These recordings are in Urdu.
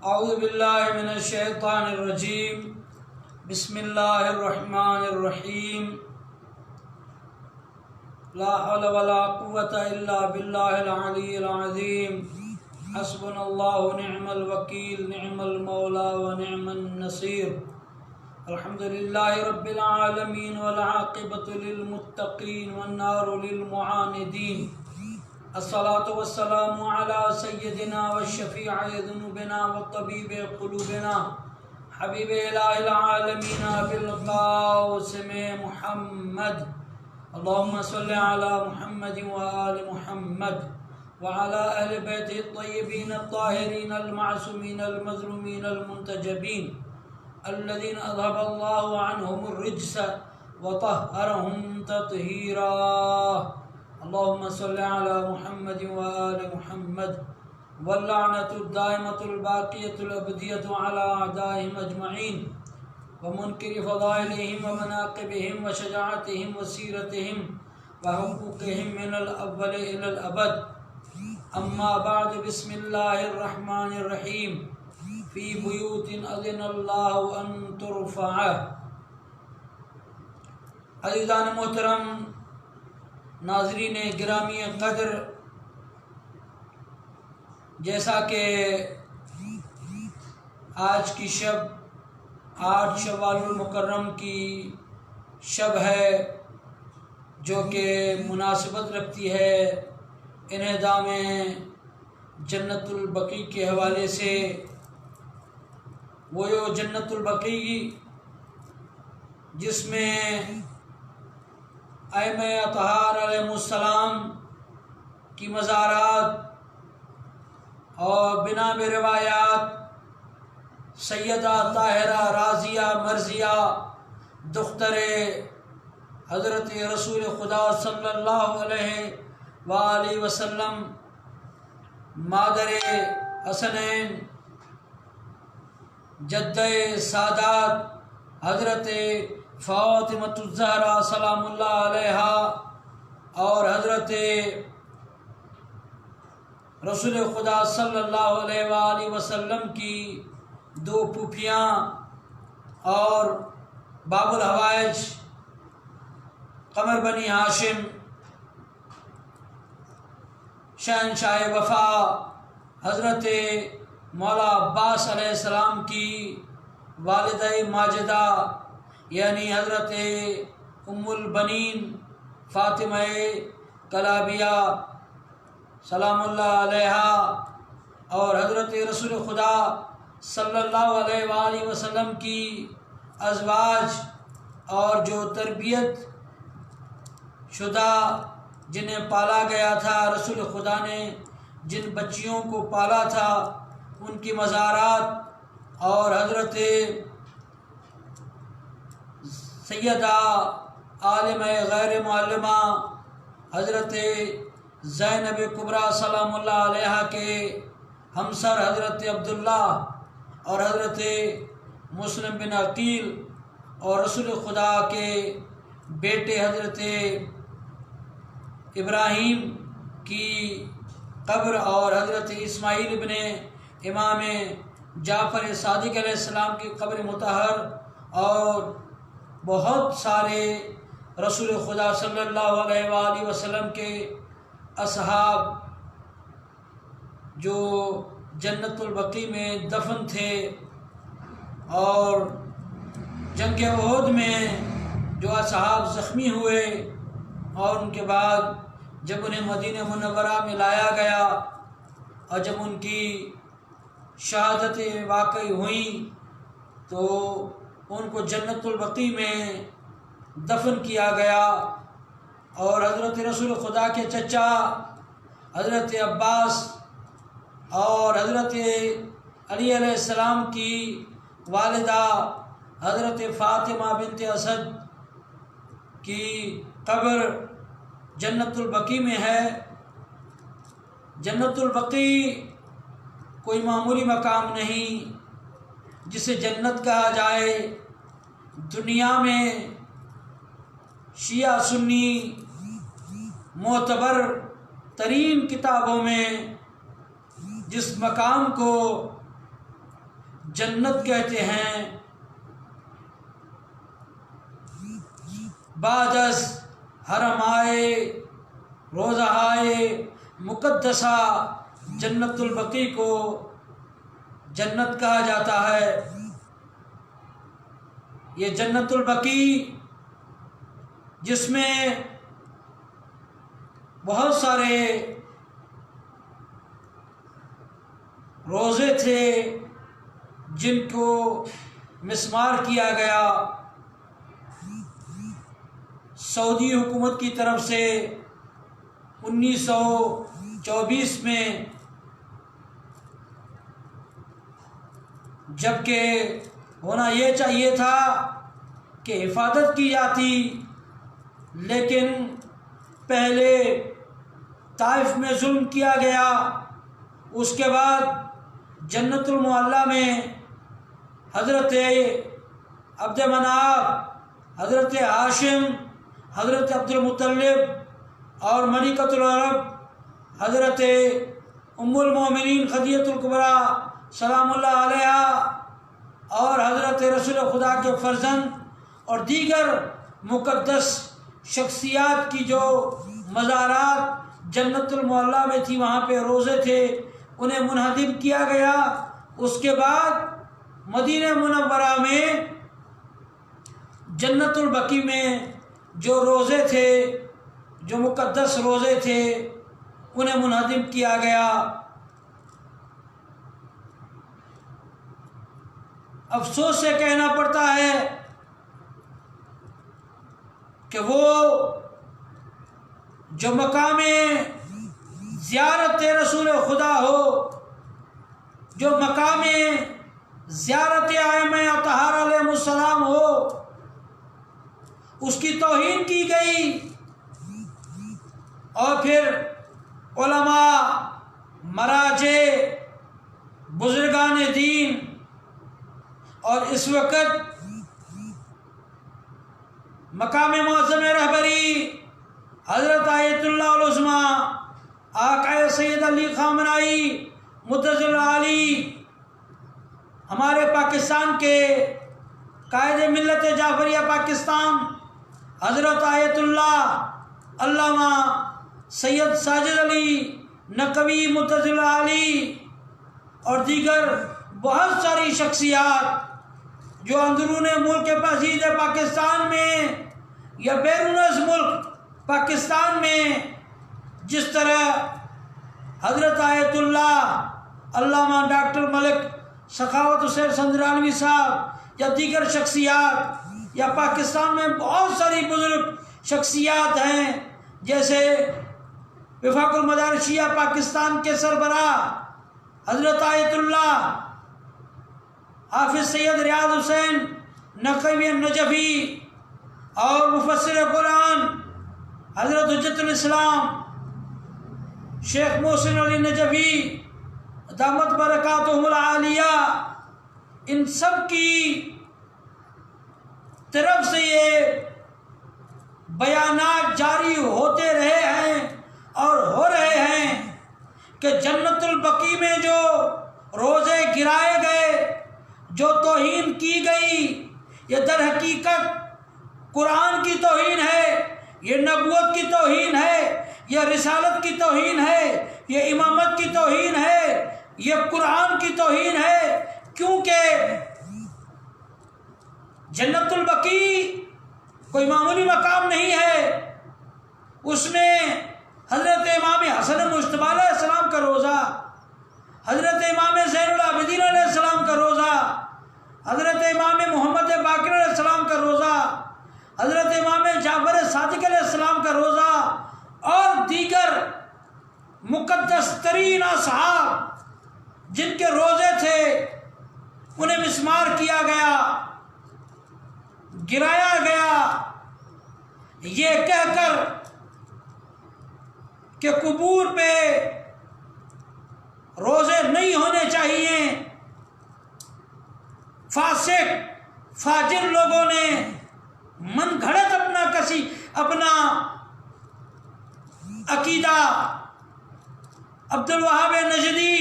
اعوذ باللہ من الشیطان الرجیم بسم اللہ الرحمن الرحیم لا حول ولا قوة الا باللہ العلی العظیم حسبنا اللہ نعم الوکیل نعم المولا ونعم النصیر الحمد للہ رب العالمین والعاقبۃ للمتقین والنار للمعاندین الصلاة والسلام على سیدنا والشفیع ذنوبنا والطبیب قلوبنا حبیب الہ العالمین بالقاسم محمد اللهم صل على محمد وآل محمد وعلى أهل بيته الطيبين الطاهرين المعصومين المظلومين المنتجبين الذين أذهب الله عنهم الرجس وطهرهم تطهيرا اللهم صل على محمد وآل محمد واللعنة الدائمة الباقية الأبدية على أعدائهم أجمعين ومنكر فضائلهم ومناقبهم وشجاعتهم وسيرتهم وحقوقهم من الأول إلى الأبد أما بعد بسم الله الرحمن الرحيم في بيوت أذن الله أن ترفع. عزیزان محترم، ناظرین گرامی قدر، جیسا کہ آج کی شب 8 شوال المکرم کی شب ہے، جو کہ مناسبت رکھتی ہے انہدام جنت البقیع کے حوالے سے. وہ جو جنت البقیع جس میں ائمہ اطہار علیہ السلام کی مزارات اور بنا میں روایات سیدہ طاہرہ راضیہ مرضیہ دختر حضرت رسول خدا صلی اللہ علیہ وآلہ وسلم، مادر حسنین، جدہ سادات حضرت فاطمۃ الزہرا سلام اللہ علیہا اور حضرت رسول خدا صلی اللہ علیہ وآلہ وسلم کی 2 پھوپھیاں اور باب الحوائج قمر بنی ہاشم شہنشاہ وفا حضرت مولا عباس علیہ السلام کی والدہ ماجدہ یعنی حضرت ام البنین فاطمہ کلابیہ سلام اللہ علیہا اور حضرت رسول خدا صلی اللہ علیہ وآلہ وسلم کی ازواج، اور جو تربیت شدہ جنہیں پالا گیا تھا، رسول خدا نے جن بچیوں کو پالا تھا ان کی مزارات، اور حضرت سیدہ عالمہ غیر معلمہ حضرت زینب کبریٰ سلام اللہ علیہا کے ہمسر حضرت عبداللہ اور حضرت مسلم بن عقیل اور رسول خدا کے بیٹے حضرت ابراہیم کی قبر، اور حضرت اسماعیل ابن امام جعفر صادق علیہ السلام کی قبر مطہر، اور بہت سارے رسول خدا صلی اللہ علیہ وآلہ وسلم کے اصحاب جو جنت البقیع میں دفن تھے. اور جنگ احد میں جو اصحاب زخمی ہوئے اور ان کے بعد جب انہیں مدینہ منورہ میں لایا گیا اور جب ان کی شہادتیں واقع ہوئیں تو ان کو جنت البقیع میں دفن کیا گیا. اور حضرت رسول خدا کے چچا حضرت عباس اور حضرت علی علیہ السلام کی والدہ حضرت فاطمہ بنت اسد کی قبر جنت البقیع میں ہے. جنت البقیع کوئی معمولی مقام نہیں جسے جنت کہا جائے. دنیا میں شیعہ سنی معتبر ترین کتابوں میں جس مقام کو جنت کہتے ہیں. بعد از حرم آئے روضہ آئے مقدسہ جنت البقیع کو جنت کہا جاتا ہے. یہ جنت البقیع جس میں بہت سارے روزے تھے جن کو مسمار کیا گیا سعودی حکومت کی طرف سے 1924 میں، جبکہ ہونا یہ چاہیے تھا کہ حفاظت کی جاتی، لیکن پہلے طائف میں ظلم کیا گیا، اس کے بعد جنت المعلیٰ میں حضرت عبد مناف، حضرت ہاشم، حضرت عبد المطلب اور ملکۃ العرب حضرت ام المومنین خدیجہ الکبریٰ سلام اللہ علیہا اور حضرت رسول خدا کے فرزند اور دیگر مقدس شخصیات کی جو مزارات جنت المعلیٰ میں تھی، وہاں پہ روزے تھے، انہیں منہدم کیا گیا. اس کے بعد مدینہ منورہ میں جنت البقیع میں جو روزے تھے، جو مقدس روزے تھے، انہیں منہدم کیا گیا. افسوس سے کہنا پڑتا ہے کہ وہ جو مقام زیارت رسول خدا ہو، جو مقام زیارت ائمہ اطہار علیہ السلام ہو، اس کی توہین کی گئی. اور پھر علماء، مراجع، بزرگان دین اور اس وقت مقام معظم رہبری حضرت آیت اللہ العظمیٰ آقا سید علی خامنائی مدثر العالی، ہمارے پاکستان کے قائد ملت جعفریہ پاکستان حضرت آیت اللہ علامہ سید ساجد علی نقوی مدثر العالی اور دیگر بہت ساری شخصیات جو اندرون ملک پذیر پاکستان میں یا بیرون از ملک پاکستان میں جس طرح حضرت آیت اللہ علامہ ڈاکٹر ملک سخاوت حسین سندرانوی صاحب یا دیگر شخصیات، یا پاکستان میں بہت ساری بزرگ شخصیات ہیں، جیسے وفاق المدارس شیعہ پاکستان کے سربراہ حضرت آیت اللہ حافظ سید ریاض حسین نقوی نجفی اور مفسر قرآن حضرت حجت الاسلام شیخ محسن علی نجفی دامت برکاتہم العالیہ، ان سب کی طرف سے یہ بیانات جاری ہوتے رہے ہیں اور ہو رہے ہیں کہ جنت البقیع میں جو روزے گرائے گئے، جو توہین کی گئی، یہ در حقیقت قرآن کی توہین ہے، یہ نبوت کی توہین ہے، یہ رسالت کی توہین ہے، یہ امامت کی توہین ہے، یہ قرآن کی توہین ہے. کیونکہ جنت البقیع کوئی معمولی مقام نہیں ہے، اس میں حضرت امام حسن مجتبی علیہ السلام کا روزہ، حضرت امام زین العابدین علیہ السلام کا روزہ، حضرت امام محمد باقر علیہ السلام کا روزہ، حضرت امام جعفر صادق علیہ السلام کا روزہ اور دیگر مقدس ترین اصحاب جن کے روزے تھے انہیں مسمار کیا گیا، گرایا گیا، یہ کہہ کر کہ قبور پہ روزے نہیں ہونے چاہیے. فاسق فاجر لوگوں نے من گھڑت اپنا عقیدہ عبد الوہاب نجدی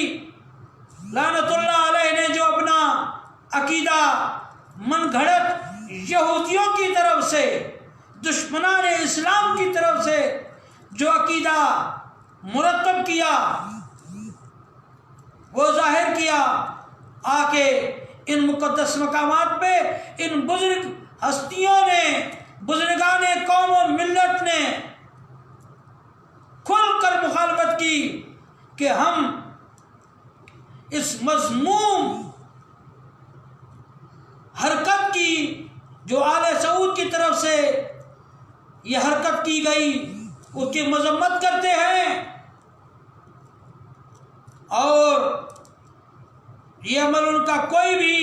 لعنت اللہ علیہ نے جو اپنا عقیدہ من گھڑت یہودیوں کی طرف سے، دشمنان اسلام کی طرف سے جو عقیدہ مرتب کیا، وہ ظاہر کیا، آ کے ان مقدس مقامات پہ ان بزرگ ہستیوں نے، بزرگان قوم و ملت نے کھل کر مخالفت کی کہ ہم اس مذموم حرکت کی جو آل سعود کی طرف سے یہ حرکت کی گئی اس کی مذمت کرتے ہیں، اور یہ عمل ان کا کوئی بھی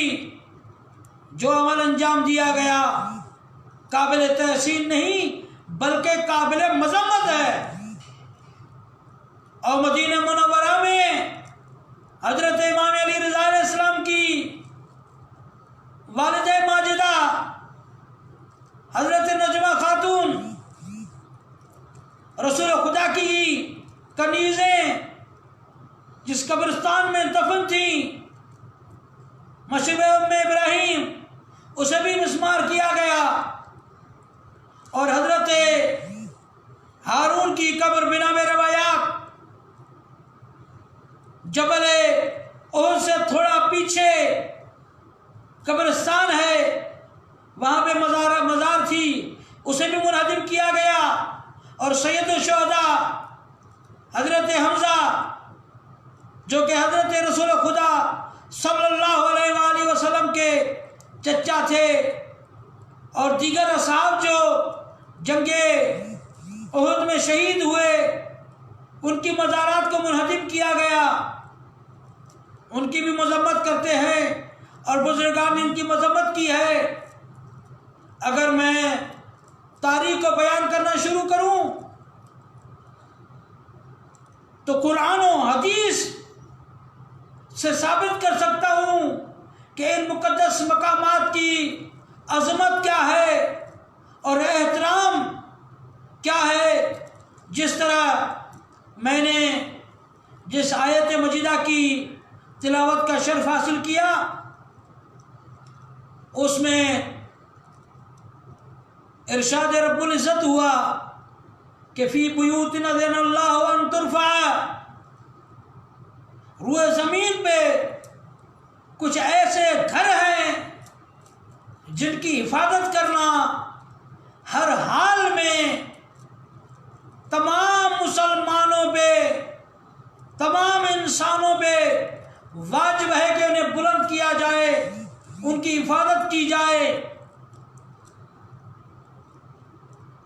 جو عمل انجام دیا گیا قابل تحسین نہیں بلکہ قابل مذمت ہے۔ اور مدینہ منورہ میں حضرت امام علی رضا علیہ السلام کی والدہ ماجدہ حضرت نجمہ خاتون رسول خدا کی کنیزیں جس قبرستان میں دفن تھیں، مشرب ام ابراہیم، اسے بھی مسمار کیا گیا، اور حضرت ہارون کی قبر بنا میں روایات جبل احد سے تھوڑا پیچھے قبرستان ہے، وہاں پہ مزار تھی، اسے بھی منہدم کیا گیا، اور سید الشہداء حضرت حمزہ جو کہ حضرت رسول خدا صلی اللہ علیہ وآلہ وسلم کے چچا تھے، اور دیگر اصحاب جو جنگ احد میں شہید ہوئے، ان کی مزارات کو منہدم کیا گیا، ان کی بھی مذمت کرتے ہیں، اور بزرگان نے ان کی مذمت کی ہے۔ اگر میں تاریخ کو بیان کرنا شروع کروں تو قرآن و حدیث سے ثابت کر سکتا ہوں کہ ان مقدس مقامات کی عظمت کیا ہے اور احترام کیا ہے۔ جس طرح میں نے جس آیت مجیدہ کی تلاوت کا شرف حاصل کیا، اس میں ارشاد رب العزت ہوا کہ فی بیوت اذن اللہ ان ترفع، روئے زمین پہ کچھ ایسے گھر ہیں جن کی حفاظت کرنا ہر حال میں تمام مسلمانوں پہ، تمام انسانوں پہ واجب ہے کہ انہیں بلند کیا جائے، ان کی حفاظت کی جائے۔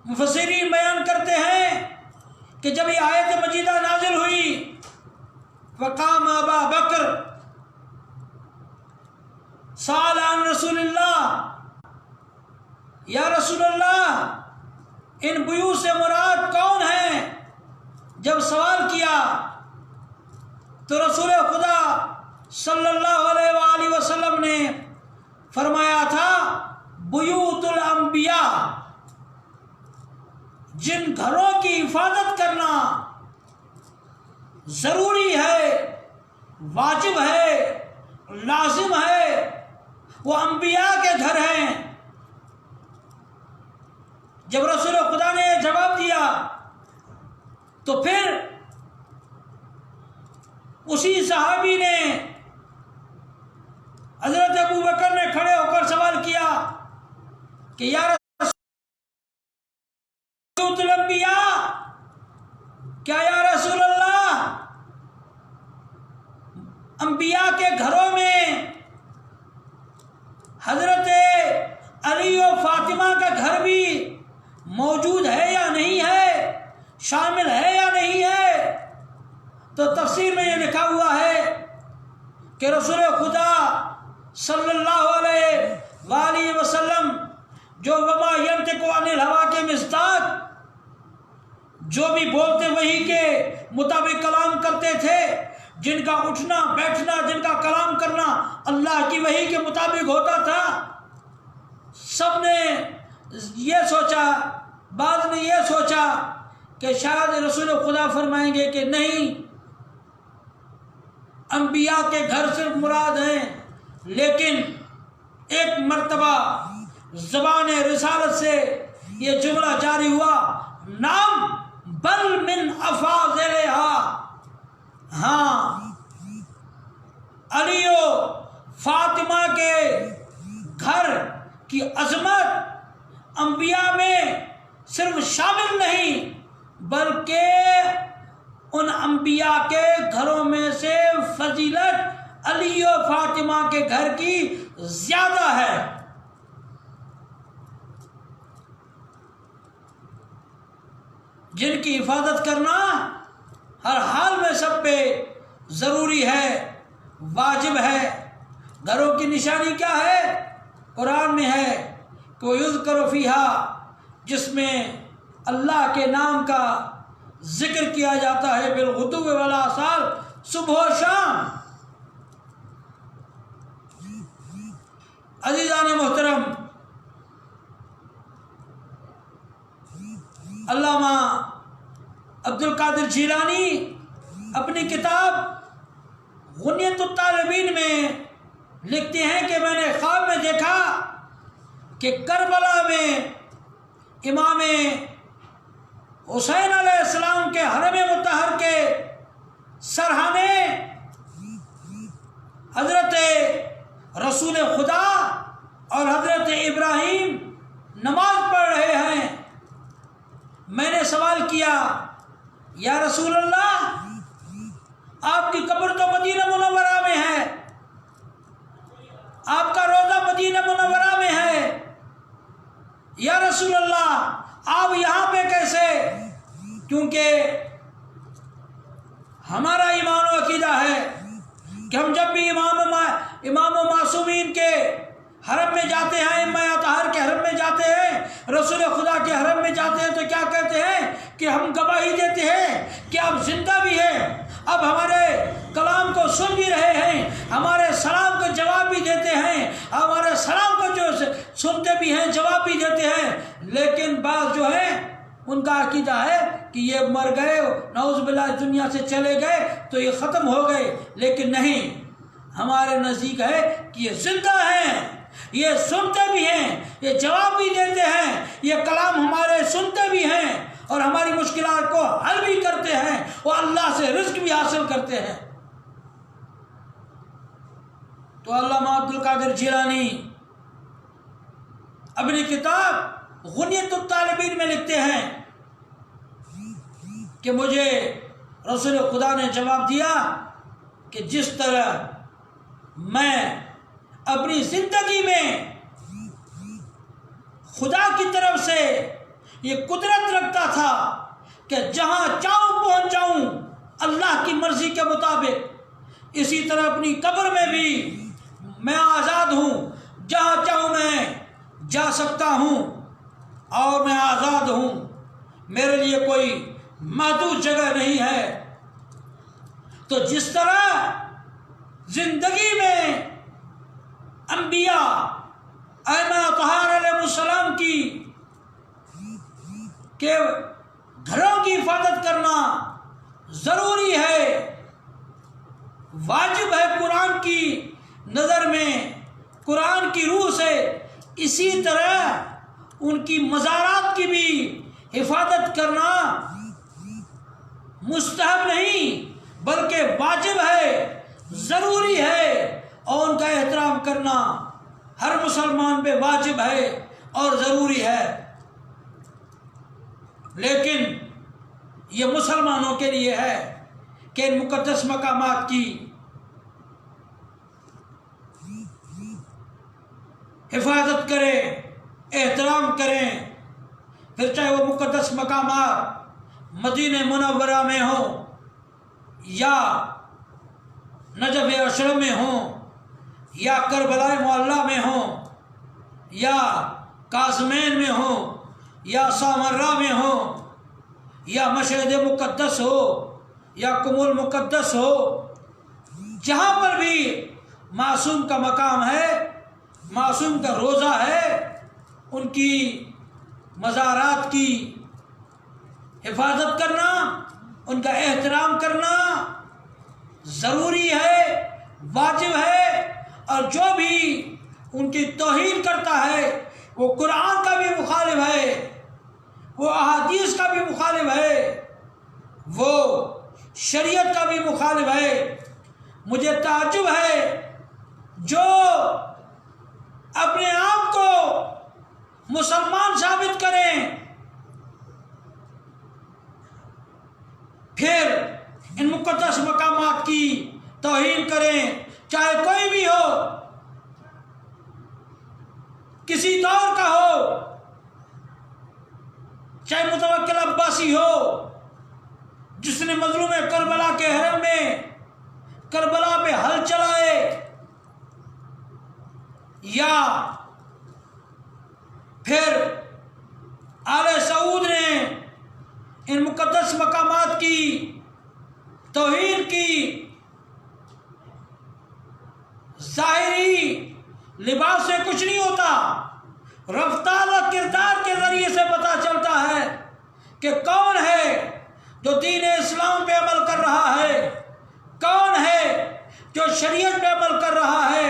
مفسرین بیان کرتے ہیں کہ جب یہ آیت مجیدہ نازل ہوئی، وقام ابا بکر سأل عن رسول اللہ، یا رسول اللہ ان بیوت سے مراد کون ہیں؟ جب سوال کیا تو رسول خدا صلی اللہ علیہ وآلہ وسلم نے فرمایا تھا بیوت الانبیاء، جن گھروں کی حفاظت کرنا ضروری ہے، واجب ہے، لازم ہے، وہ انبیاء کے گھر ہیں۔ جب رسول خدا نے جواب دیا تو پھر اسی صحابی نے حضرت ابو بکر نے کھڑے ہو کر سوال کیا کہ یا رسول الانبیاء، کیا یا رسول اللہ انبیاء کے گھروں میں حضرت علی و فاطمہ کا گھر بھی موجود ہے یا نہیں ہے، شامل ہے یا نہیں ہے؟ تو تفسیر میں یہ لکھا ہوا ہے کہ رسول خدا صلی اللہ علیہ وآلہ وسلم جو وما ینطق عن الہویٰ کے مصداق، جو بھی بولتے وہی کے مطابق کلام کرتے تھے، جن کا اٹھنا بیٹھنا، جن کا کلام کرنا اللہ کی وحی کے مطابق ہوتا تھا، سب نے یہ سوچا، بعض نے یہ سوچا کہ شاید رسول خدا فرمائیں گے کہ نہیں، انبیاء کے گھر صرف مراد ہیں، لیکن ایک مرتبہ زبان رسالت سے یہ جملہ جاری ہوا، نام بل من افاضلہا، ہاں علی و فاطمہ کے گھر کی عظمت انبیاء میں صرف شامل نہیں بلکہ ان انبیاء کے گھروں میں سے فضیلت علی و فاطمہ کے گھر کی زیادہ ہے۔ جن کی حفاظت کرنا ہر حال میں سب پہ ضروری ہے، واجب ہے۔ گھروں کی نشانی کیا ہے؟ قرآن میں ہے کہ یذکر فیہا، جس میں اللہ کے نام کا ذکر کیا جاتا ہے، بالغدو والآصال، صبح و شام۔ عزیزان محترم، علامہ عبد القادر جیلانی اپنی کتاب غنیت الطالبین میں لکھتے ہیں کہ میں نے خواب میں دیکھا کہ کربلا میں امام حسین علیہ السلام کے حرم مطہر کے سرحانے حضرت رسول خدا اور حضرت ابراہیم نماز پڑھ رہے ہیں۔ میں نے سوال کیا، یا رسول اللہ، آپ کی قبر تو مدینہ منورہ میں ہے، آپ کا روضہ مدینہ منورہ میں ہے، یا رسول اللہ آپ یہاں پہ کیسے؟ کیونکہ ہمارا ایمان و عقیدہ ہے کہ ہم جب بھی امام و معصومین کے حرم میں جاتے ہیں، امام اطہار کے حرم میں جاتے ہیں، رسول خدا کے حرم میں جاتے ہیں، تو کیا کہتے ہیں کہ ہم گواہی دیتے ہیں کہ آپ زندہ بھی ہیں، اب ہمارے کلام کو سن بھی رہے ہیں، ہمارے سلام کو جواب بھی دیتے ہیں، ہمارے سلام کو جو سنتے بھی ہیں جواب بھی دیتے ہیں۔ لیکن بعض جو ہے ان کا عقیدہ ہے کہ یہ مر گئے، نعوذ باللہ دنیا سے چلے گئے تو یہ ختم ہو گئے، لیکن نہیں، ہمارے نزدیک ہے کہ یہ زندہ ہیں، یہ سنتے بھی ہیں، یہ جواب بھی دیتے ہیں، یہ کلام ہمارے سنتے بھی ہیں اور ہماری مشکلات کو حل بھی کرتے ہیں، وہ اللہ سے رزق بھی حاصل کرتے ہیں۔ تو علامہ عبد القادر جیلانی اپنی کتاب غنیت الطالبین میں لکھتے ہیں کہ مجھے رسول خدا نے جواب دیا کہ جس طرح میں اپنی زندگی میں خدا کی طرف سے یہ قدرت رکھتا تھا کہ جہاں چاہوں پہنچ جاؤں اللہ کی مرضی کے مطابق، اسی طرح اپنی قبر میں بھی میں آزاد ہوں، جہاں چاہوں میں جا سکتا ہوں اور میں آزاد ہوں، میرے لیے کوئی محدود جگہ نہیں ہے۔ تو جس طرح زندگی میں انبیاء ائمہ اطہار علیہ السلام کی کہ گھروں کی حفاظت کرنا ضروری ہے، واجب ہے قرآن کی نظر میں، قرآن کی روح سے، اسی طرح ان کی مزارات کی بھی حفاظت کرنا مستحب نہیں بلکہ واجب ہے، ضروری ہے، اور ان کا احترام کرنا ہر مسلمان پہ واجب ہے اور ضروری ہے۔ لیکن یہ مسلمانوں کے لیے ہے کہ ان مقدس مقامات کی حفاظت کریں، احترام کریں، پھر چاہے وہ مقدس مقامات مدینہ منورہ میں ہوں یا نجف اشرف میں ہوں یا کربلا معلیٰ میں ہوں یا کاظمین میں ہوں یا سامرہ میں ہوں یا مشہد مقدس ہو یا قم المقدس ہو، جہاں پر بھی معصوم کا مقام ہے، معصوم کا روزہ ہے، ان کی مزارات کی حفاظت کرنا، ان کا احترام کرنا ضروری ہے، واجب ہے، اور جو بھی ان کی توہین کرتا ہے، وہ قرآن کا بھی مخالف ہے، وہ احادیث کا بھی مخالف ہے، وہ شریعت کا بھی مخالف ہے۔ مجھے تعجب ہے جو اپنے آپ کو مسلمان ثابت کریں، پھر ان مقدس مقامات کی توہین کریں، چاہے کوئی بھی ہو، کسی دور کا ہو، چاہے متوکل عباسی ہو جس نے مظلوم کربلا کے حرم میں کربلا پہ ہل چلائے، یا پھر آل سعود نے ان مقدس مقامات کی توہین کی۔ ظاہری لباس سے کچھ نہیں ہوتا، رفتار و کردار کے ذریعے سے پتہ چلتا ہے کہ کون ہے جو دین اسلام پہ عمل کر رہا ہے، کون ہے جو شریعت پہ عمل کر رہا ہے۔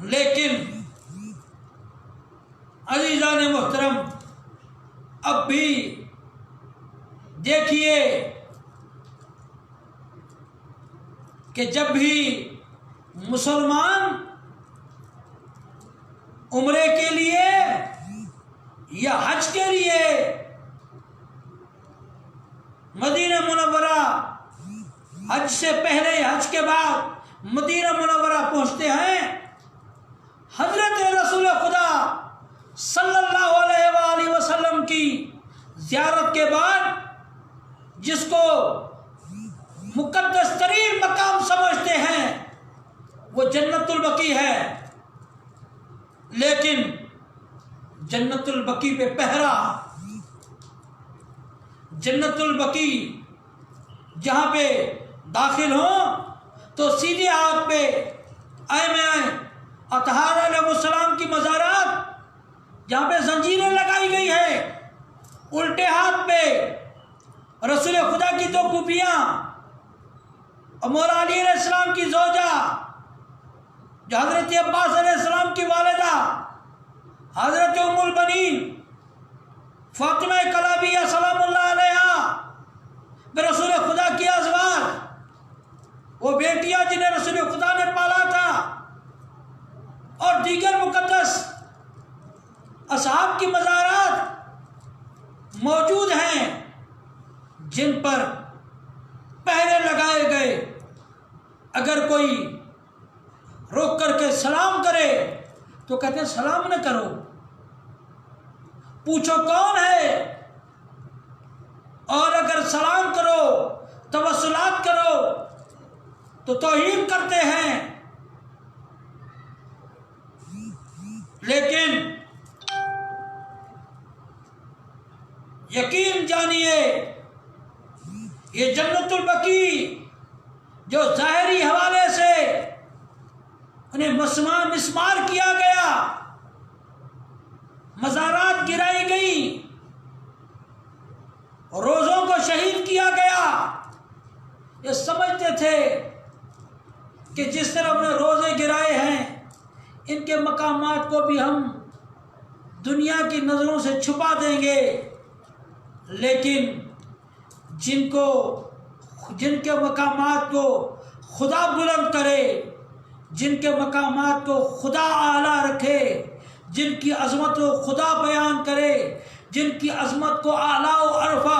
لیکن عزیزان محترم، اب بھی دیکھیے کہ جب بھی مسلمان عمرے کے لیے یا حج کے لیے مدینہ منورہ، حج سے پہلے حج کے بعد مدینہ منورہ پہنچتے ہیں، حضرت رسول خدا صلی اللہ علیہ وآلہ وسلم کی زیارت کے بعد، جس کو مقدس ترین مقام سمجھتے ہیں، وہ جنت البقیع ہے، لیکن جنت البقیع پہ پہرا، جنت البقیع جہاں پہ داخل ہوں تو سیدھے ہاتھ پہ ائمہ اطہار علیہ السلام کی مزارات جہاں پہ زنجیریں لگائی گئی ہیں، الٹے ہاتھ پہ رسول خدا کی دو پھوپھیاں اور مولا علی علیہ السلام کی زوجہ، جو حضرت عباس علیہ السلام کی والدہ، حضرت ام البنین فاطمہ کلابیہ سلام اللہ علیہا، رسول خدا کی ازواج، وہ بیٹیاں جنہیں رسول خدا نے پالا تھا، اور دیگر مقدس اصحاب کی مزارات موجود ہیں جن پر پہرے لگائے گئے۔ اگر کوئی روک کر کے سلام کرے تو کہتے ہیں سلام نہ کرو، پوچھو کون ہے، اور اگر سلام کرو، توسلات کرو تو توہین کرتے ہیں۔ لیکن یقین جانیے، یہ جنت البقیع جو ظاہری حوالے سے انہیں مسمار کیا گیا، مزارات گرائی گئی، روزوں کو شہید کیا گیا، یہ سمجھتے تھے کہ جس طرح ہم نے روزے گرائے ہیں، ان کے مقامات کو بھی ہم دنیا کی نظروں سے چھپا دیں گے۔ لیکن جن کے مقامات کو خدا بلند کرے، جن کے مقامات کو خدا اعلیٰ رکھے، جن کی عظمت کو خدا بیان کرے، جن کی عظمت کو اعلیٰ و عرفہ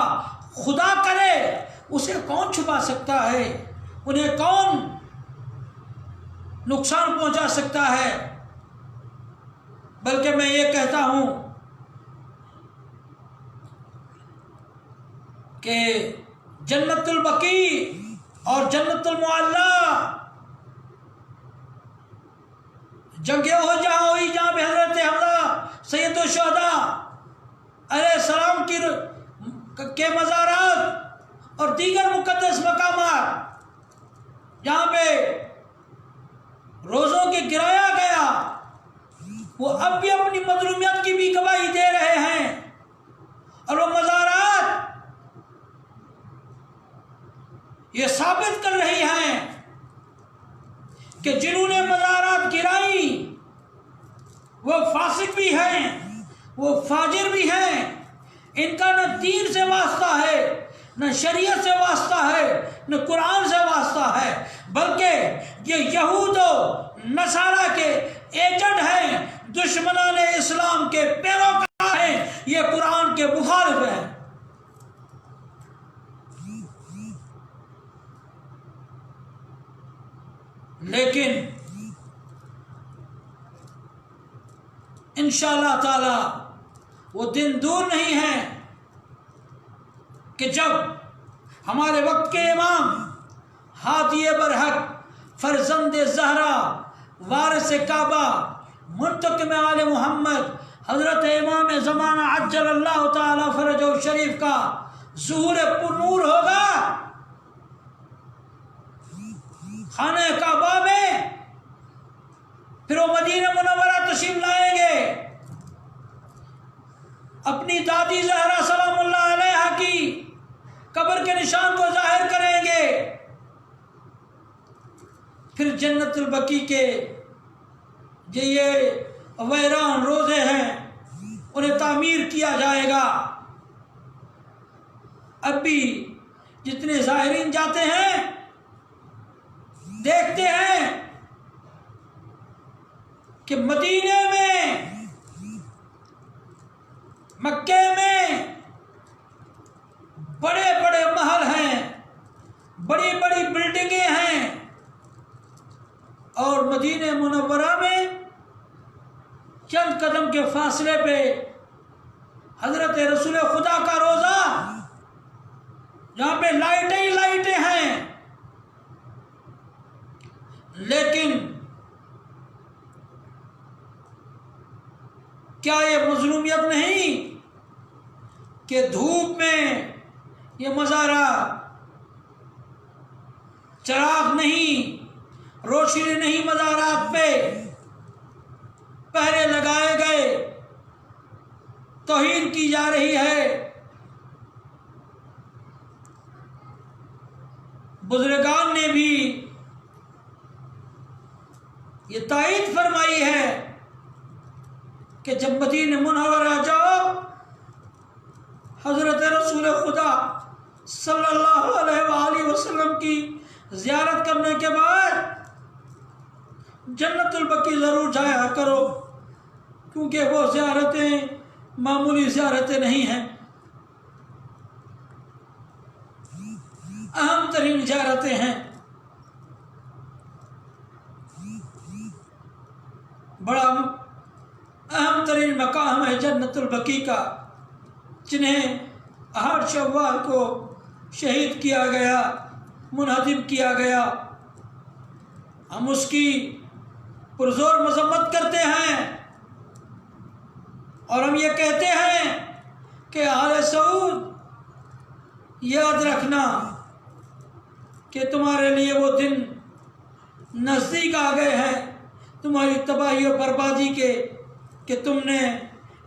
خدا کرے، اسے کون چھپا سکتا ہے؟ انہیں کون نقصان پہنچا سکتا ہے؟ بلکہ میں یہ کہتا ہوں کہ جنت البقیع اور جنت المعلیٰ جگہ ہو جہاں ہوئی جہاں پہ حضرت حمزہ سید الشہداء علیہ السلام کے مزارات اور دیگر مقدس مقامات جہاں پہ روزوں کے گرایا گیا، وہ اب بھی اپنی مظلومیت کی بھی گواہی دے رہے ہیں، اور وہ مزارات یہ ثابت کر رہی ہیں کہ جنہوں نے مزارات گرائی وہ فاسق بھی ہیں، وہ فاجر بھی ہیں، ان کا نہ دین سے واسطہ ہے، نہ شریعت سے واسطہ ہے، نہ قرآن سے واسطہ ہے، بلکہ یہ یہود و نصارہ کے ایجنٹ ہیں، دشمنان اسلام کے پیروکار ہیں، یہ قرآن کے مخالف ہیں۔ لیکن انشاءاللہ تعالی وہ دن دور نہیں ہے کہ جب ہمارے وقت کے امام ہادی برحق فرزند زہرا وارث کعبہ منتقم آل محمد حضرت امام زمانہ عجل اللہ تعالی فرجہ شریف کا ظہور پر نور ہوگا خانہ کعبہ میں، پھر وہ مدینہ منورہ تشریف لائیں گے، اپنی دادی زہرا سلام اللہ علیہا کی قبر کے نشان کو ظاہر کریں گے، پھر جنت البقیع کے جو یہ ویران روضے ہیں انہیں تعمیر کیا جائے گا۔ اب بھی جتنے زائرین جاتے ہیں دیکھتے ہیں کہ مدینے میں، مکے میں بڑے بڑے محل ہیں، بڑی بڑی بلڈنگیں ہیں، اور مدینہ منورہ میں چند قدم کے فاصلے پہ حضرت رسول خدا کا روضہ، جہاں پہ لائٹیں ہی لائٹیں ہیں، لیکن کیا یہ مظلومیت نہیں کہ دھوپ میں یہ مزارہ چراغ نہیں، روشنی نہیں، مزارات پہ پہرے لگائے گئے، توہین کی جا رہی ہے۔ بزرگان نے بھی یہ تائید فرمائی ہے کہ جب مدینہ منورہ جاؤ، حضرت رسول خدا صلی اللہ علیہ وآلہ وسلم کی زیارت کرنے کے بعد جنت البقیع ضرور جایا کرو، کیونکہ وہ زیارتیں معمولی زیارتیں نہیں ہیں، اہم ترین زیارتیں ہیں۔ بڑا اہم ترین مقام ہے جنت البقیع کا، جنہیں 8 شوال کو شہید کیا گیا، منہدم کیا گیا۔ ہم اس کی پرزور مذمت کرتے ہیں، اور ہم یہ کہتے ہیں کہ آل سعود یاد رکھنا کہ تمہارے لیے وہ دن نزدیک آ گئے ہیں تمہاری تباہی و بربادی کے، کہ تم نے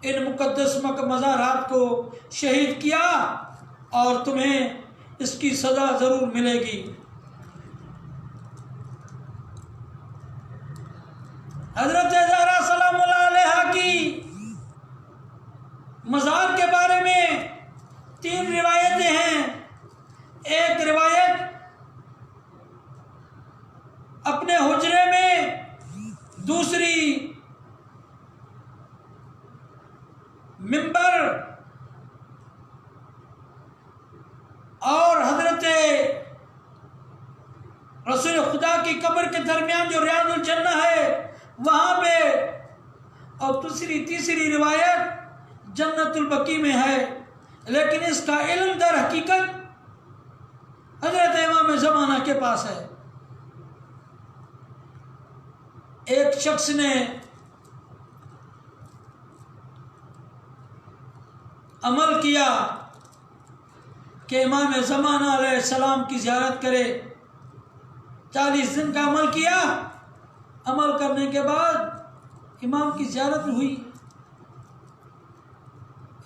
ان مقدس مزارات کو شہید کیا، اور تمہیں اس کی سزا ضرور ملے گی۔ حضرت زہرا سلام اللہ علیہا کی مزار کے بارے میں 3 روایتیں ہیں۔ ایک روایت اپنے حجرے میں، دوسری منبر، اور حضرت رسول خدا کی قبر کے درمیان جو ریاض الجنہ ہے وہاں پہ، اور تیسری روایت جنت البقیع میں ہے، لیکن اس کا علم در حقیقت حضرت امام زمانہ کے پاس ہے۔ ایک شخص نے عمل کیا کہ امام زمانہ علیہ السلام کی زیارت کرے، 40 دن کا عمل کیا، عمل کرنے کے بعد امام کی زیارت ہوئی۔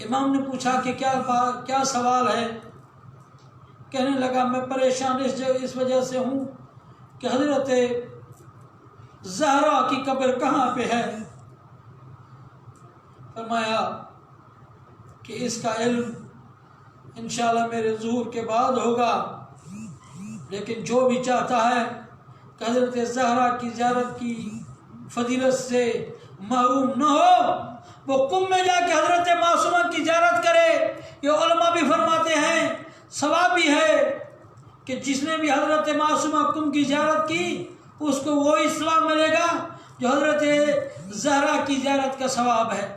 امام نے پوچھا کہ کیا سوال ہے؟ کہنے لگا میں پریشان اس وجہ سے ہوں کہ حضرت زہرا کی قبر کہاں پہ ہے؟ فرمایا کہ اس کا علم انشاءاللہ میرے ظہور کے بعد ہوگا، لیکن جو بھی چاہتا ہے کہ حضرت زہرا کی زیارت کی فضیلت سے محروم نہ ہو، وہ قم میں جا کے حضرت معصومہ کی زیارت کرے۔ یہ علماء بھی فرماتے ہیں، ثواب بھی ہے کہ جس نے بھی حضرت معصومہ قم کی زیارت کی اس کو وہی ثواب ملے گا جو حضرت زہرا کی زیارت کا ثواب ہے۔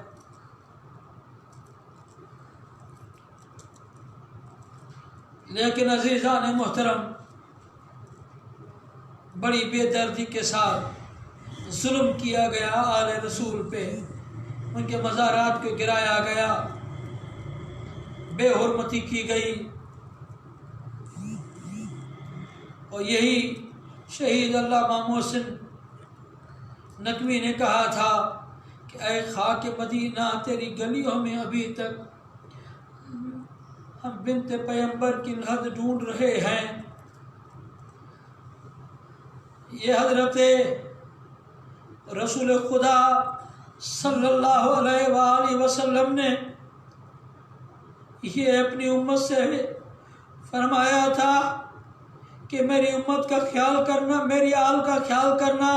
لیکن عزیزان محترم، بڑی بے دردی کے ساتھ ظلم کیا گیا آل رسول پہ، ان کے مزارات کو گرایا گیا، بے حرمتی کی گئی۔ اور یہی شہید علامہ محسن نقوی نے کہا تھا کہ اے خاک مدینہ تیری گلیوں میں ابھی تک ہم بنت پیغمبر کی لحد ڈھونڈ رہے ہیں۔ یہ حضرت رسول خدا صلی اللہ علیہ وآلہ وسلم نے یہ اپنی امت سے فرمایا تھا کہ میری امت کا خیال کرنا، میری آل کا خیال کرنا،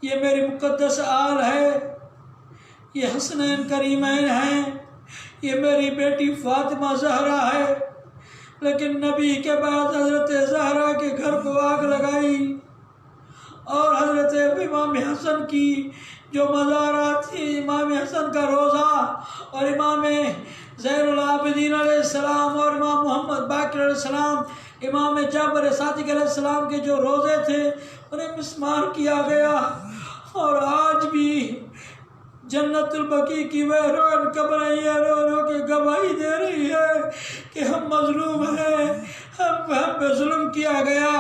یہ میری مقدس آل ہے، یہ حسنین کریمین ہیں، یہ میری بیٹی فاطمہ زہرا ہے۔ لیکن نبی کے بعد حضرت زہرا کے گھر کو آگ لگائی اور حضرت امام حسن کی جو مزارات تھی، امام حسن کا روزہ اور امام زین العابدین علیہ السلام اور امام محمد باقر علیہ السلام، امام جعفر صادق علیہ السلام کے جو روزے تھے انہیں مسمار کیا گیا۔ اور آج بھی جنت البقیع کی ویران قبریں یہ رو رو کے گواہی دے رہی ہے کہ ہم مظلوم ہیں، ہم پہ ظلم کیا گیا۔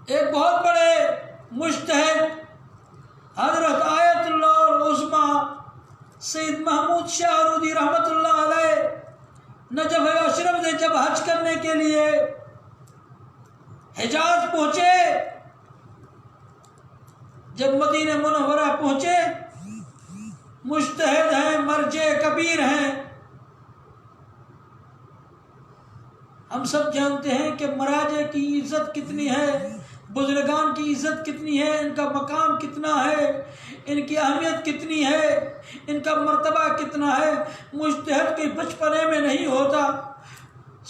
ایک بہت بڑے مجتہد حضرت آیت اللہ العظمیٰ سید محمود شاہرودی رحمۃ اللہ علیہ نجف اشرف سے جب حج کرنے کے لیے حجاز پہنچے، جب مدینہ منورہ پہنچے، مجتہد ہیں، مرجع کبیر ہیں، ہم سب جانتے ہیں کہ مراجع کی عزت کتنی ہے، بزرگان کی عزت کتنی ہے، ان کا مقام کتنا ہے، ان کی اہمیت کتنی ہے، ان کا مرتبہ کتنا ہے۔ مجتہد کوئی بچپنے میں نہیں ہوتا،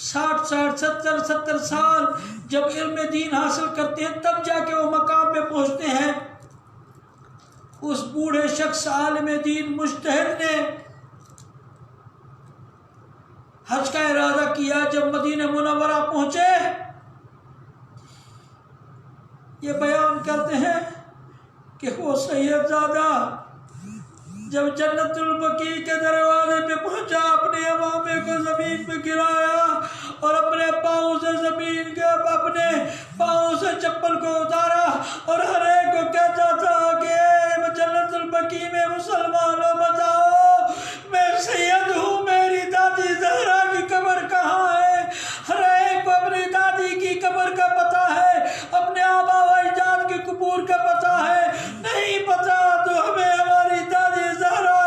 60 70 سال جب علم دین حاصل کرتے ہیں تب جا کے وہ مقام پہ پہنچتے ہیں۔ اس بوڑھے شخص عالم دین مجتہد نے حج کا ارادہ کیا، جب مدینہ منورہ پہنچے یہ بیان کرتے ہیں کہ وہ سید زادہ جب جنت البقیع کے دروازے پہ پہنچا، اپنے امامے کو زمین پہ گرایا اور اپنے پاؤں سے زمین کے اپنے پاؤں سے چپل کو اتارا اور ہر ایک کو کہتا تھا کہ جنت البقیع میں مسلمانوں بتاؤ میں سید ہوں، میری دادی زہرا کی قبر کہاں ہے؟ ہر ایک کو اپنی دادی کی قبر کا پتہ ہے، اپنے آبا و اجداد کی قبور کا پتہ ہے، نہیں پتہ تو ہمیں ہماری دادی زہرا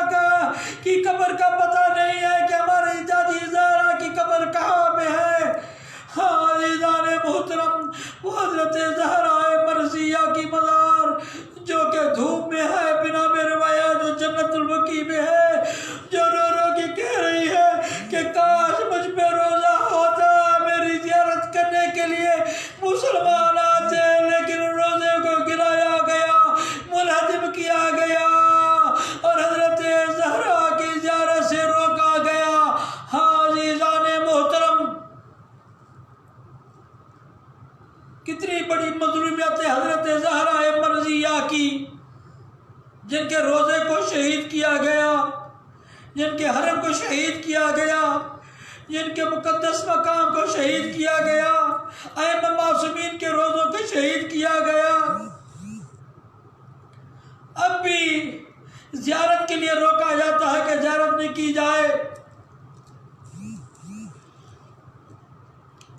کی قبر کا پتہ نہیں ہے کہ ہماری دادی زہرا کی قبر کہاں پہ ہے۔ ہاں عزیزان محترم، وہ حضرت زہرا مرضیہ کی مزار جو کہ دھوپ میں ہے، بنا میں روایات جو جنت البقیع میں ہے، جو رو رو کے کہہ رہی ہے کہ کاش مجھ پہ روزہ ہوتا، میری زیارت کرنے کے لیے مسلمان آتے، لیکن روزے کو گرایا گیا، منہدم کیا گیا اور حضرت زہرا کی زیارت سے روکا گیا۔ ہاں عزیزان محترم، کتنی بڑی مظلومیت ہے حضرت زہرا مرضیہ کی، جن کے روزے کو شہید کیا گیا، جن کے حرم کو شہید کیا گیا، جن کے مقدس مقام کو شہید کیا گیا، ائمہ معصومین کے روزوں کو شہید کیا گیا، اب بھی زیارت کے لیے روکا جاتا ہے کہ زیارت نہیں کی جائے۔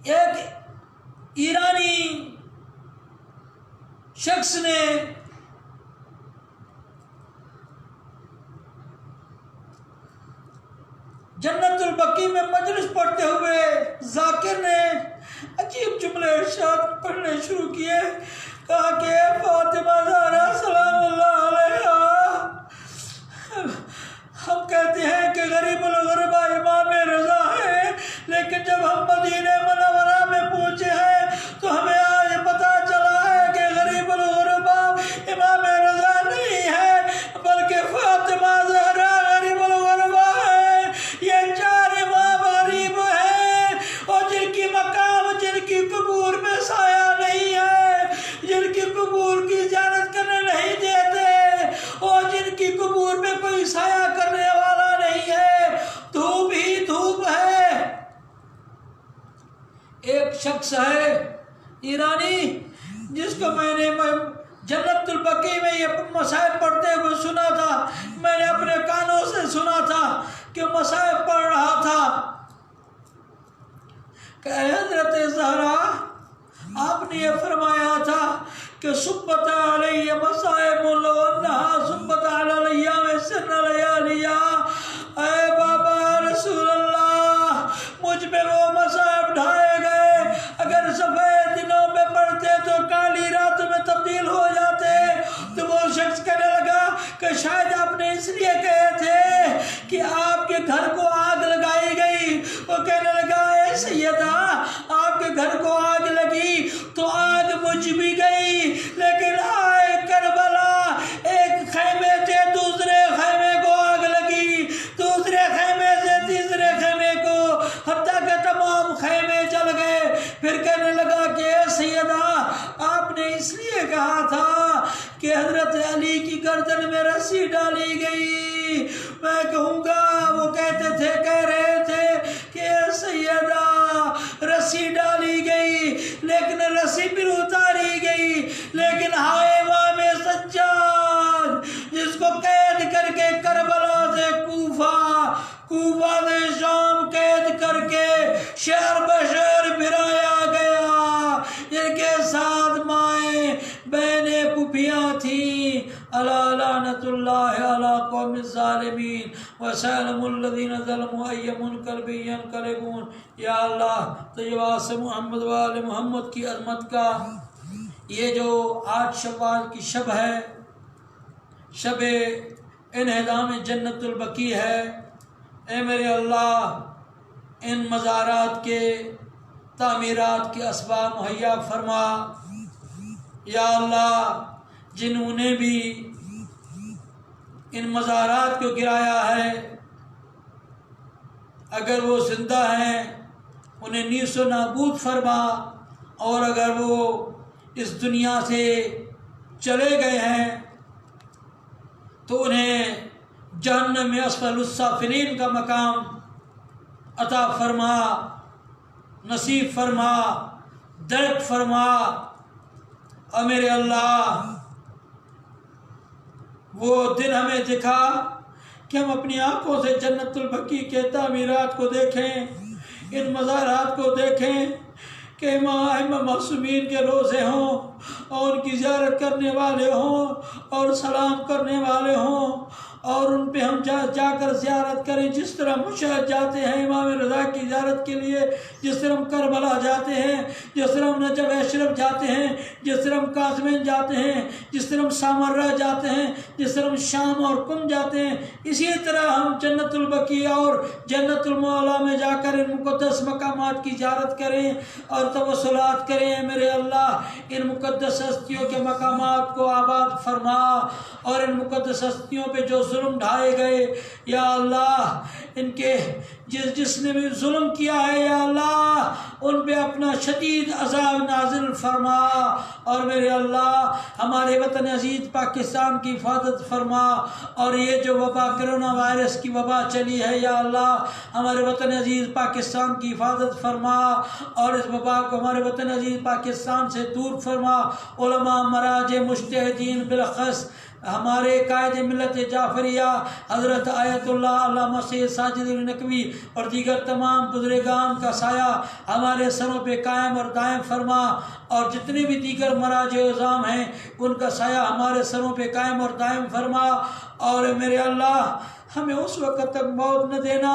ایک ایرانی شخص نے جنت البقیع میں مجلس پڑھتے ہوئے ذاکر نے عجیب جملے ارشاد پڑھنے شروع کیے. کہا کہ فاطمہ زہرا سلام اللہ علیہا، ہم کہتے ہیں کہ غریب الغربا امام رضا ہے، لیکن جب ہم مدینہ منورہ میں پہنچے ہیں تو ہمیں آج پتہ چلا ہے کہ غریب الغربا امام رضا نہیں ہے بلکہ فاطمہ زہرا غریب الغربا ہے. یہ چار امام غریب ہیں اور جن کی مقام، جن کی قبور میں سایہ نہیں ہے، جن کی قبور کی زیارت کرنے نہیں دیتے اور جن کی قبور میں کوئی سایہ کرنے والا نہیں ہے، دھوپ ہی دھوپ ہے. ایک شخص ہے ایرانی جس کو میں نے جنت البقیع میں یہ مصائب پڑھتے ہوئے سنا تھا، میں نے اپنے کانوں سے سنا تھا کہ مصائب پڑھ رہا تھا کہ حضرت زہرا آپ نے یہ فرمایا تھا کہ سبت علی مصائب لو انہا سبت علی الیام سن لیالیا. اے بابا رسول اللہ، مجھ پہ وہ مصائب ڈھائے گئے، اگر سفید دنوں میں پڑھتے تو کالی راتوں میں تبدیل ہو جاتے. تو وہ شخص کہنے لگا کہ شاید آپ نے اس لیے کہے تھے کہ آپ کے گھر کو آگ لگائی گئی. وہ کہنے لگا اے سیدہ، آپ کے گھر کو آگ لگی تو آگ بجھ بھی گئی، لیکن آئے کربلا ایک خیمے سے دوسرے خیمے کو آگ لگی، دوسرے خیمے سے تیسرے خیمے کو، حتیٰ کہ تمام خیمے جل گئے. پھر کہنے لگا کہ اے سیدہ، آپ نے اس لیے کہا تھا کہ حضرت علی کی گردن میں رسی ڈالی گئی. میں کہوں گا وہ کہہ رہے تھے کہ اے سیدہ رسی ڈالی گئی لیکن رسی پھر اتاری گئی، لیکن ہائے امام سجاد جس کو قید کر کے کربلا سے کوفہ سے شام قید کر کے شہر بشہر پھرایا گیا، جن کے ساتھ مائیں بہنیں پھوپھیاں تھیں. الا لعنت اللہ علی قوم الظالمین وسلم الذین ظلموا ای منقلب ینقلبون. یا اللہ طیبہ سے محمد وآل محمد کی عظمت کا یہ جو 8 شوال کی شب ہے، شب انہدام جنت البقیع ہے، اے میرے اللہ ان مزارات کے تعمیرات کے اسباب مہیا فرما. یا اللہ جنہوں نے بھی ان مزارات کو گرایا ہے، اگر وہ زندہ ہیں انہیں نیست و نابود فرما، اور اگر وہ اس دنیا سے چلے گئے ہیں تو انہیں جہنم میں اسفل السافلین کا مقام عطا فرما، نصیب فرما، درک فرما. اور میرے اللہ وہ دن ہمیں دکھا کہ ہم اپنی آنکھوں سے جنت البقیع کے تعمیرات کو دیکھیں، ان مزارات کو دیکھیں کہ امام معصومین کے روزے ہوں اور ان کی زیارت کرنے والے ہوں اور سلام کرنے والے ہوں، اور ان پہ ہم جا کر زیارت کریں، جس طرح مشہد جاتے ہیں امام رضا کی زیارت کے لیے، جس طرح ہم کربلا جاتے ہیں، جس طرح ہم نجف اشرف جاتے ہیں، جس طرح ہم قاسمین جاتے ہیں، جس طرح ہم سامرہ جاتے ہیں، جس طرح ہم شام اور قم جاتے ہیں، اسی طرح ہم جنت البقیع اور جنت المعلا میں جا کر ان مقدس مقامات کی زیارت کریں اور توسلات کریں. میرے اللہ ان مقدس ہستیوں کے مقامات کو آباد فرما، اور ان مقدس ہستیوں پہ جو ظلم ڈھائے گئے یا اللہ، ان کے جس نے بھی ظلم کیا ہے یا اللہ ان پہ اپنا شدید عذاب نازل فرما. اور میرے اللہ ہمارے وطن عزیز پاکستان کی حفاظت فرما، اور یہ جو وبا کرونا وائرس کی وبا چلی ہے یا اللہ ہمارے وطن عزیز پاکستان کی حفاظت فرما، اور اس وبا کو ہمارے وطن عزیز پاکستان سے دور فرما. علماء، مراجع، مجتہدین، بالخص ہمارے قائد ملت جعفریہ حضرت آیت اللہ علامہ سید ساجد نقوی اور دیگر تمام بزرگان کا سایہ ہمارے سروں پہ قائم اور دائم فرما، اور جتنے بھی دیگر مراجع اعظام ہیں ان کا سایہ ہمارے سروں پہ قائم اور دائم فرما۔ اور میرے اللہ ہمیں اس وقت تک موت نہ دینا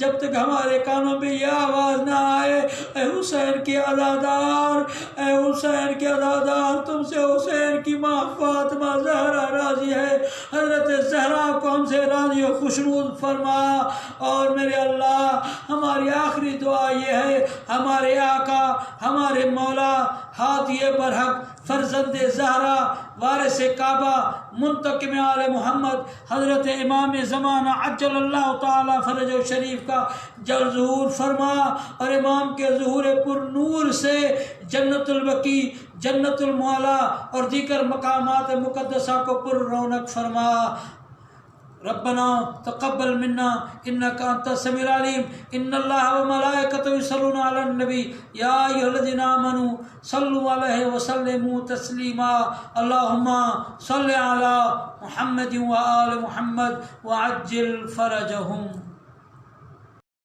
جب تک ہمارے کانوں پہ یہ آواز نہ آئے، اے حسین کے عزادار، اے حسین کے عزادار، تم سے حسین کی ماں فاطمہ زہرا راضی ہے، حضرت زہرا کو ہم سے راضی و خوشنود فرما۔ اور میرے اللہ ہماری آخری دعا یہ ہے، ہمارے آقا ہمارے مولا ہادی برحق فرزند زہرا وارث کعبہ منتقم آل محمد حضرت امام زمانہ عجل اللہ تعالی فرج و شریف کا جلد ظہور فرما، اور امام کے ظہور پر نور سے جنت البقیع، جنت المعلا اور دیگر مقامات مقدسہ کو پر رونق فرما۔ ربنا تقبل منا انك انت السميع العليم ان الله وملائكته يصلون على النبي يا ايها الذين امنوا صلوا عليه وسلموا تسليما اللهم صل على محمد وآل محمد وعجل فرجهم۔